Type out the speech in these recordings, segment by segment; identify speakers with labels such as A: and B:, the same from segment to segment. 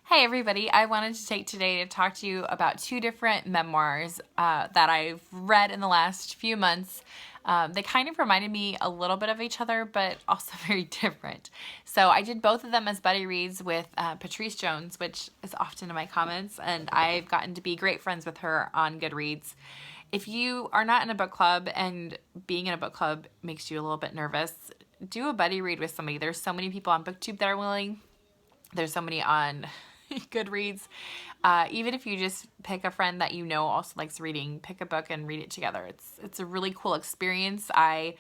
A: Hey everybody, I wanted to take today to talk to you about two different memoirs that I've read in the last few months. They kind of reminded me a little bit of each other, but also very different. So I did both of them as buddy reads with Patrice Jones, which is often in my comments, and I've gotten to be great friends with her on Goodreads. If you are not in a book club and being in a book club makes you a little bit nervous, do a buddy read with somebody. There's so many people on BookTube that are willing. There's so many on Goodreads. Even if you just pick a friend that you know also likes reading, pick a book and read it together. It's a really cool experience. I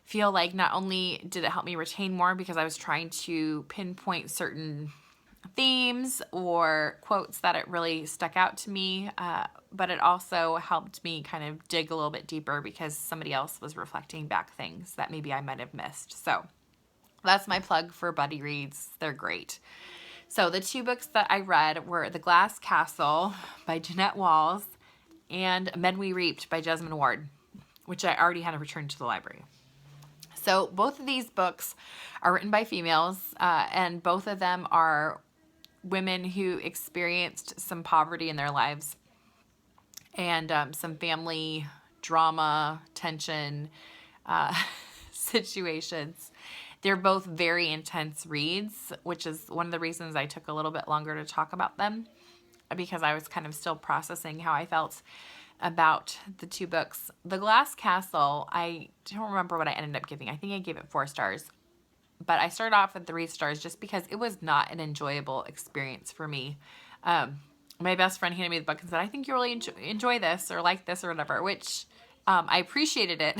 A: feel like not only did it help me retain more because I was trying to pinpoint certain themes or quotes that it really stuck out to me, but it also helped me kind of dig a little bit deeper because somebody else was reflecting back things that maybe I might have missed. So that's my plug for buddy reads. They're great. So the two books that I read were The Glass Castle by Jeanette and Men We Reaped by Jesmyn Ward, which I already had to return to the library. So both of these books are written by females, and both of them are women who experienced some poverty in their lives and some family drama, tension, situations. They're both very intense reads, which is one of the reasons I took a little bit longer to talk about them, because I was kind of still processing how I felt about the two books. The Glass Castle, I don't remember what I ended up giving. I think I gave it 4 stars, but I started off with 3 stars just because it was not an enjoyable experience for me. My best friend handed me the book and said, I think you'll really enjoy this or like this or whatever, which I appreciated it.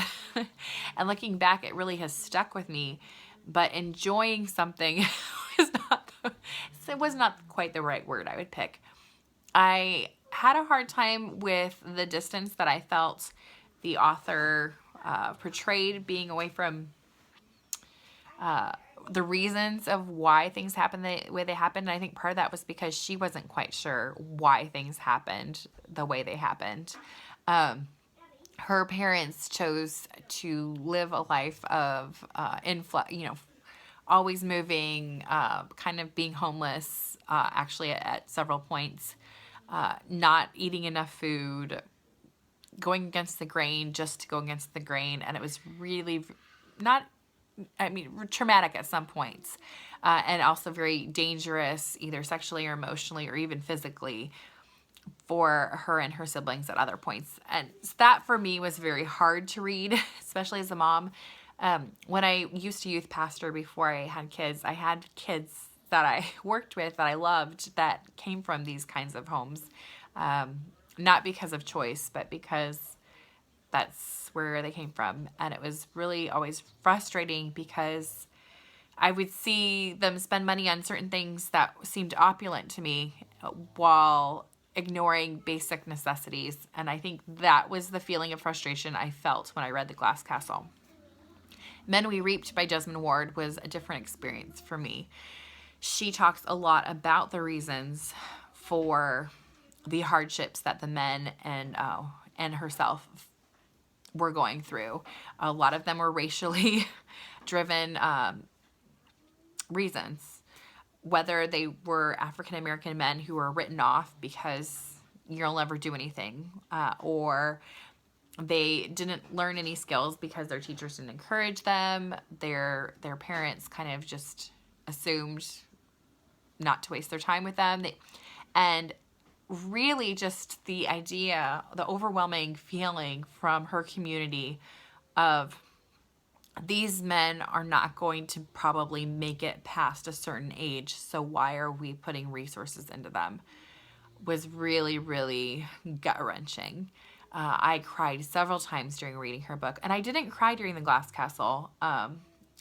A: And looking back, it really has stuck with me. But enjoying something was not quite the right word I would pick. I had a hard time with the distance that I felt the author portrayed, being away from the reasons of why things happened the way they happened. And I think part of that was because she wasn't quite sure why things happened the way they happened. Her parents chose to live a life of always moving, kind of being homeless, actually at several points, not eating enough food, going against the grain just to go against the grain. And it was really traumatic at some points, and also very dangerous, either sexually or emotionally or even physically, for her and her siblings at other points. And that for me was very hard to read, especially as a mom. When I used to youth pastor before I had kids that I worked with that I loved that came from these kinds of homes. Not because of choice, but because that's where they came from. And it was really always frustrating because I would see them spend money on certain things that seemed opulent to me while ignoring basic necessities. And I think that was the feeling of frustration I felt when I read The Glass Castle. Men We Reaped by Jesmyn Ward was a different experience for me. She talks a lot about the reasons for the hardships that the men and herself were going through. A lot of them were racially driven reasons. Whether they were African-American men who were written off because you'll never do anything, or they didn't learn any skills because their teachers didn't encourage them. Their parents kind of just assumed not to waste their time with them. And really just the idea, the overwhelming feeling from her community of these men are not going to probably make it past a certain age, so why are we putting resources into them, was really, really gut-wrenching. I cried several times during reading her book, and I didn't cry during The Glass Castle,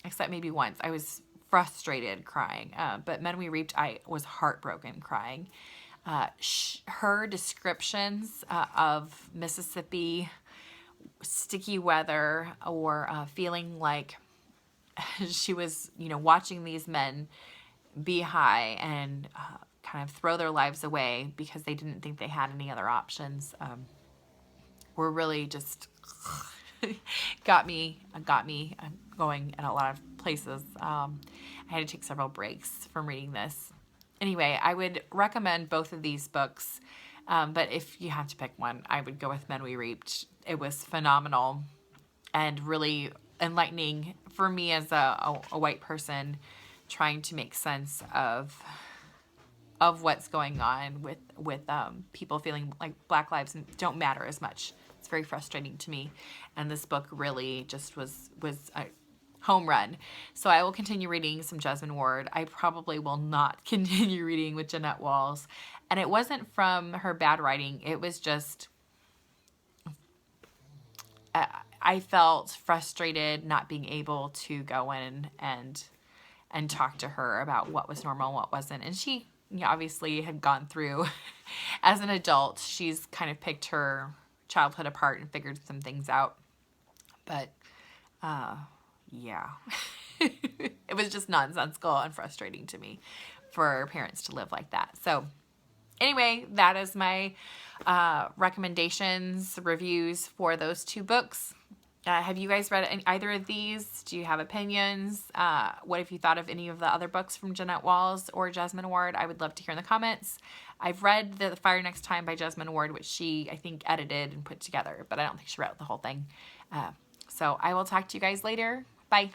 A: except maybe once. I was frustrated crying, but Men We Reaped, I was heartbroken crying. Her descriptions of Mississippi sticky weather, or feeling like she was, watching these men be high and kind of throw their lives away because they didn't think they had any other options, were really just got me going in a lot of places. I had to take several breaks from reading this. anyway, I would recommend both of these books. But if you had to pick one, I would go with Men We Reaped. It was phenomenal and really enlightening for me as a white person trying to make sense of what's going on with people feeling like Black lives don't matter as much. It's very frustrating to me, and this book really just was a home run. So I will continue reading some Jesmyn Ward. I probably will not continue reading with Jeanette Walls, and it wasn't from her bad writing. It was just I felt frustrated not being able to go in and talk to her about what was normal and what wasn't. And she obviously had gone through, as an adult, she's kind of picked her childhood apart and figured some things out. But, yeah, it was just nonsensical and frustrating to me for parents to live like that. So anyway, that is my recommendations, reviews for those two books. Have you guys read either of these? Do you have opinions? What have you thought of any of the other books from Jeanette Walls or Jesmyn Ward? I would love to hear in the comments. I've read The Fire Next Time by Jesmyn Ward, which she, I think, edited and put together, but I don't think she wrote the whole thing. So I will talk to you guys later. Bye.